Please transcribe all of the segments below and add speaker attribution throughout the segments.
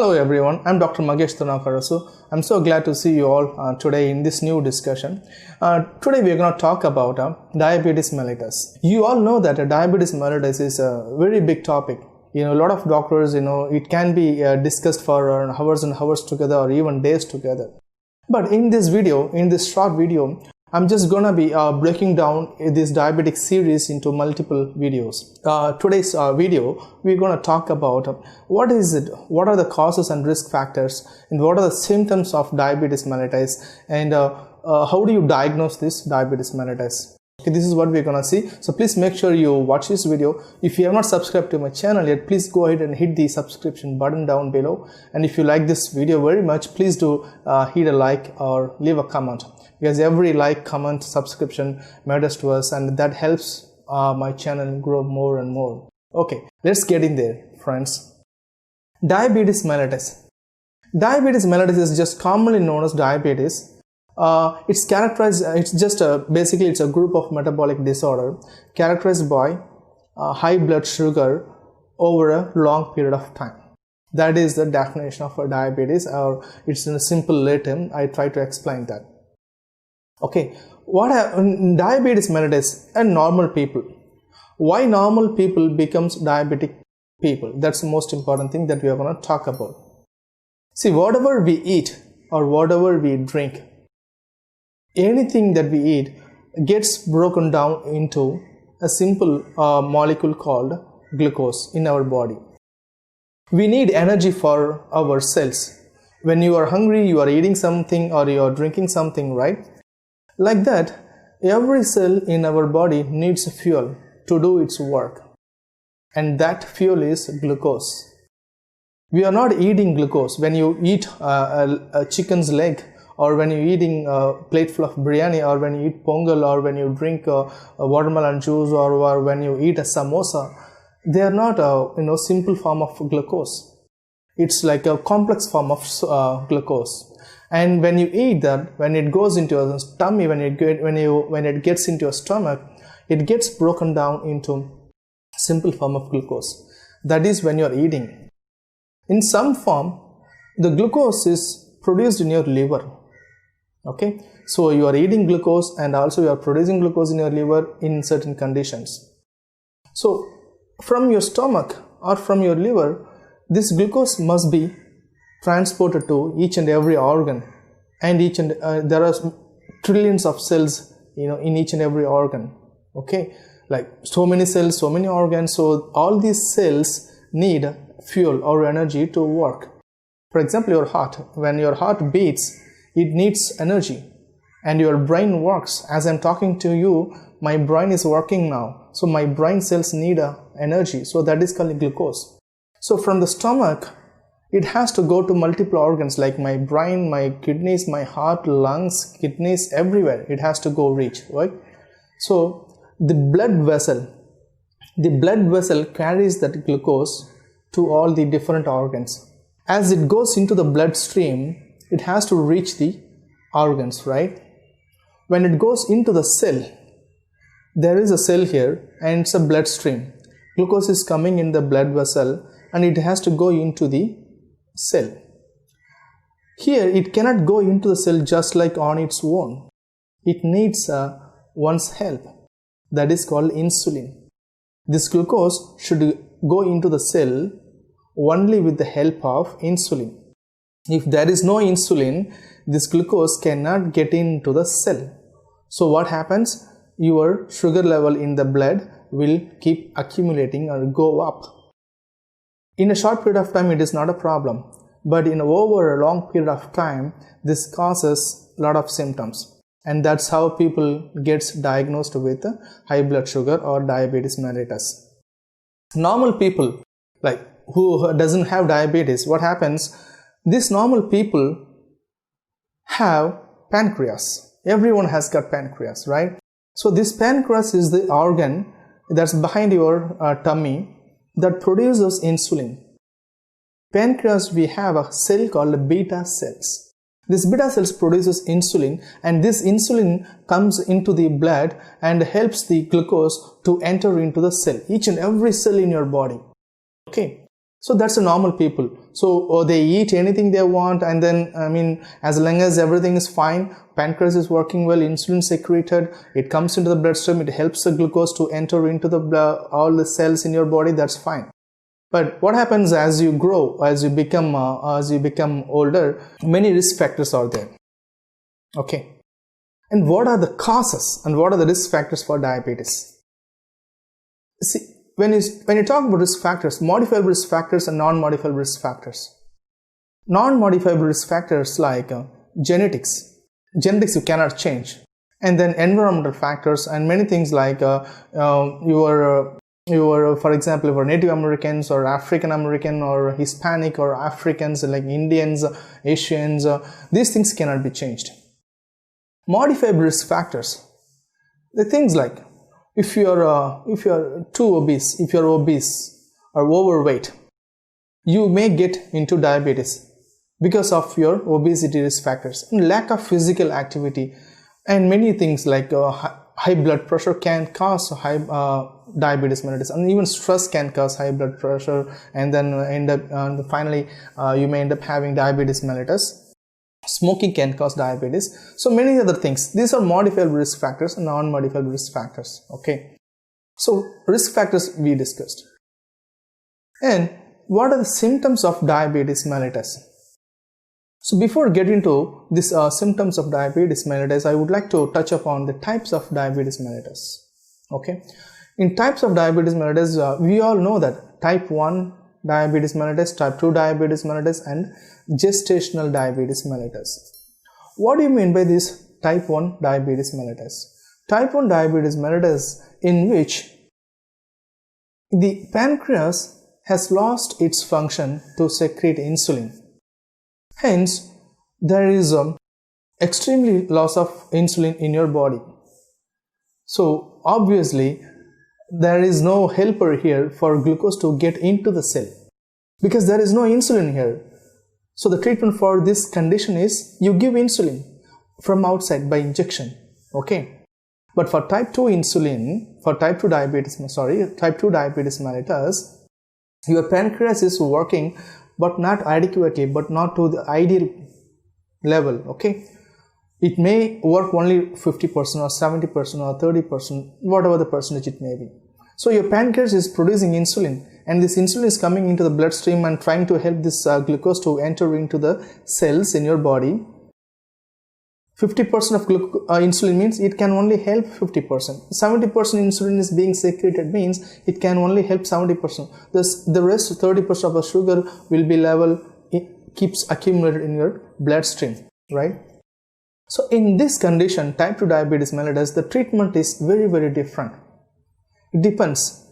Speaker 1: Hello everyone, I'm Dr. Magesh Thunakarasu. I'm so glad to see you all today in this new discussion. Today we are going to talk about diabetes mellitus. You all know that diabetes mellitus is a very big topic. A lot of doctors, it can be discussed for hours and hours together or even days together. But in this video, in this short video, I'm just gonna be breaking down this diabetic series into multiple videos. Today's video, we're gonna talk about what is it, what are the causes and risk factors, and what are the symptoms of diabetes mellitus, and how do you diagnose this diabetes mellitus. Okay, this is what we're gonna see. So please make sure you watch this video. If you have not subscribed to my channel yet, please go ahead and hit the subscription button down below. And if you like this video very much, please do hit a like or leave a comment, because every like, comment, subscription matters to us, and that helps my channel grow more and more. Okay, let's get in there, friends. Diabetes mellitus. Diabetes mellitus is just commonly known as diabetes. It's characterized, basically it's a group of metabolic disorder characterized by high blood sugar over a long period of time. That is the definition of a diabetes, or it's in a simple Latin. I try to explain that. Okay, diabetes mellitus and normal people. Why normal people becomes diabetic people? That's the most important thing that we are going to talk about. See, whatever we eat or whatever we drink, anything that we eat gets broken down into a simple molecule called glucose in our body. We need energy for our cells. When you are hungry, you are eating something or you are drinking something, right? Like that, every cell in our body needs fuel to do its work, and that fuel is glucose. We are not eating glucose when you eat a chicken's leg, or when you're eating a plate full of biryani, or when you eat pongal, or when you drink a watermelon juice, or when you eat a samosa. They are not a simple form of glucose. It's like a complex form of glucose. And when you eat that, when it goes into your tummy, when it gets into your stomach, it gets broken down into simple form of glucose. That is when you are eating. In some form, the glucose is produced in your liver. Okay, so you are eating glucose and also you are producing glucose in your liver in certain conditions. So from your stomach or from your liver, this glucose must be transported to each and every organ, and there are trillions of cells in each and every organ. Okay, like so many cells, so many organs, so all these cells need fuel or energy to work. For example, your heart, when your heart beats, it needs energy, and your brain works. As I'm talking to you, my brain is working now, so my brain cells need energy, so that is called glucose. So from the stomach, it has to go to multiple organs like my brain, my kidneys, my heart, lungs, kidneys, everywhere it has to go reach, right? So the blood vessel carries that glucose to all the different organs. As it goes into the bloodstream, it has to reach the organs, right? When it goes into the cell, there is a cell here and it's a bloodstream. Glucose is coming in the blood vessel and it has to go into the cell. Here it cannot go into the cell just like on its own. It needs one's help. That is called insulin. This glucose should go into the cell only with the help of insulin. If there is no insulin, this glucose cannot get into the cell. So what happens? Your sugar level in the blood will keep accumulating or go up. In a short period of time, it is not a problem, but over a long period of time, this causes a lot of symptoms, and that's how people gets diagnosed with high blood sugar or diabetes mellitus. Normal people, like who doesn't have diabetes, what happens? These normal people have pancreas. Everyone has got pancreas, right? So this pancreas is the organ that's behind your tummy that produces insulin. Pancreas, we have a cell called beta cells. This beta cells produces insulin, and this insulin comes into the blood and helps the glucose to enter into the cell, each and every cell in your body. Okay, So that's a normal people. So they eat anything they want, and then as long as everything is fine, pancreas is working well, insulin secreted, it comes into the bloodstream, it helps the glucose to enter into the blood, all the cells in your body, that's fine. But what happens as you grow, as you become older, many risk factors are there. Okay. And what are the causes and what are the risk factors for diabetes? See, when you talk about risk factors, modifiable risk factors and non-modifiable risk factors. Non-modifiable risk factors like genetics you cannot change, and then environmental factors and many things like for example, if you're Native Americans or African American or Hispanic or Africans like Indians, Asians, these things cannot be changed. Modifiable risk factors, the things like if you're too obese, if you're obese or overweight, you may get into diabetes because of your obesity risk factors, and lack of physical activity, and many things like high blood pressure can cause high diabetes mellitus, and even stress can cause high blood pressure, and then finally you may end up having diabetes mellitus. Smoking can cause diabetes. So many other things. These are modifiable risk factors and non-modifiable risk factors. Okay. So risk factors we discussed. And what are the symptoms of diabetes mellitus? So before getting to these symptoms of diabetes mellitus, I would like to touch upon the types of diabetes mellitus. Okay. In types of diabetes mellitus, we all know that type 1 diabetes mellitus, type 2 diabetes mellitus, and gestational diabetes mellitus. What do you mean by this type 1 diabetes mellitus? Type 1 diabetes mellitus, in which the pancreas has lost its function to secrete insulin. Hence, there is extremely loss of insulin in your body. So obviously, there is no helper here for glucose to get into the cell because there is no insulin here. So the treatment for this condition is you give insulin from outside by injection. Okay. But for type 2 diabetes mellitus, your pancreas is working but not adequately, but not to the ideal level. Okay. It may work only 50% or 70% or 30%, whatever the percentage it may be. So your pancreas is producing insulin, and this insulin is coming into the bloodstream and trying to help this glucose to enter into the cells in your body. 50% of insulin means it can only help 50%. 70% insulin is being secreted means it can only help 70%. Thus, the rest 30% of the sugar will be keeps accumulated in your bloodstream, right? So in this condition, type 2 diabetes mellitus, the treatment is very, very different. It depends.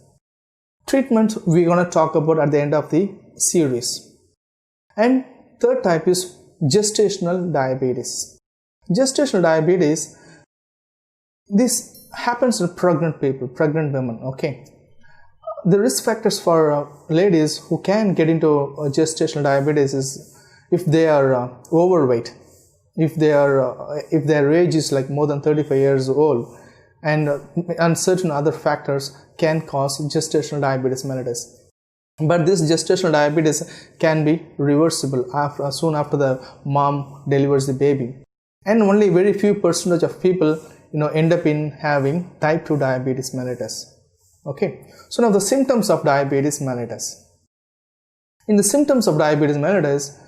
Speaker 1: Treatment we're going to talk about at the end of the series. And third type is gestational diabetes. Gestational diabetes, this happens in pregnant people, pregnant women. Okay. The risk factors for ladies who can get into gestational diabetes is if they are overweight, if their age is like more than 35 years old, and certain other factors can cause gestational diabetes mellitus. But this gestational diabetes can be reversible soon after the mom delivers the baby, and only very few percentage of people end up in having type 2 diabetes mellitus. Okay, so now the symptoms of diabetes mellitus. In the symptoms of diabetes mellitus,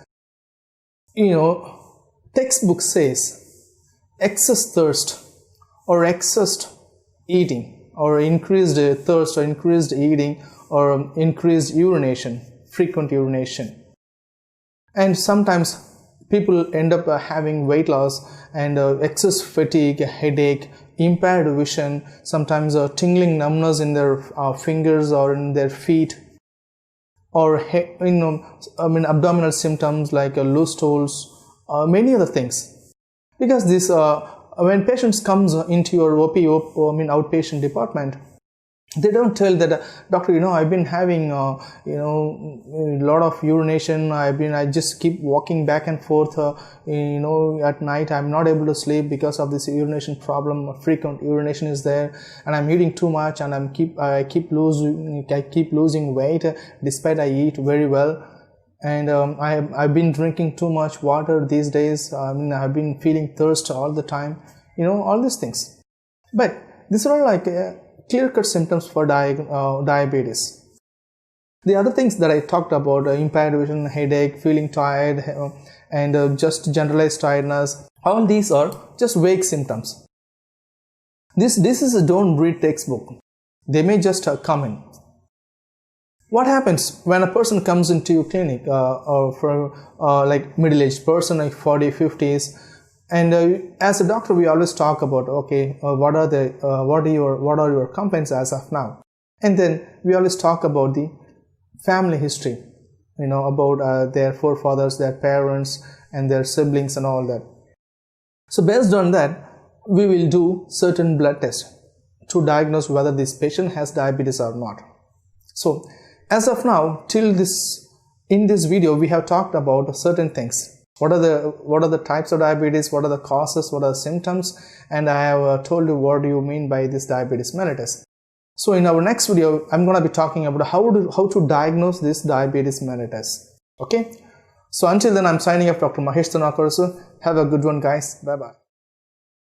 Speaker 1: textbook says excess thirst or excess eating or increased thirst or increased eating or increased urination, frequent urination. And sometimes people end up having weight loss and excess fatigue, headache, impaired vision, sometimes tingling numbness in their fingers or in their feet, or abdominal symptoms like loose stools, many other things. Because this when patients comes into your outpatient department, They don't tell that, doctor, I've been having a lot of urination. I just keep walking back and forth, at night I'm not able to sleep because of this urination problem. Frequent urination is there, and I'm eating too much, and I keep losing weight despite I eat very well. And I've been drinking too much water these days. I've been feeling thirst all the time, all these things. But these are like clear-cut symptoms for diabetes. The other things that I talked about, impaired vision, headache, feeling tired, and just generalized tiredness, all these are just vague symptoms. This is a don't read textbook. They may just come in. What happens when a person comes into your clinic, or for like middle-aged person, like 40, 50s, and as a doctor, we always talk about, okay, what are your complaints as of now, and then we always talk about the family history, about their forefathers, their parents, and their siblings, and all that. So based on that, we will do certain blood tests to diagnose whether this patient has diabetes or not. So as of now, in this video, we have talked about certain things. What are the types of diabetes? What are the causes? What are the symptoms? And I have told you what do you mean by this diabetes mellitus. So in our next video, I'm going to be talking about how to diagnose this diabetes mellitus. Okay. So until then, I'm signing off, Dr. Mahesh Tanakarasu. Have a good one, guys. Bye bye.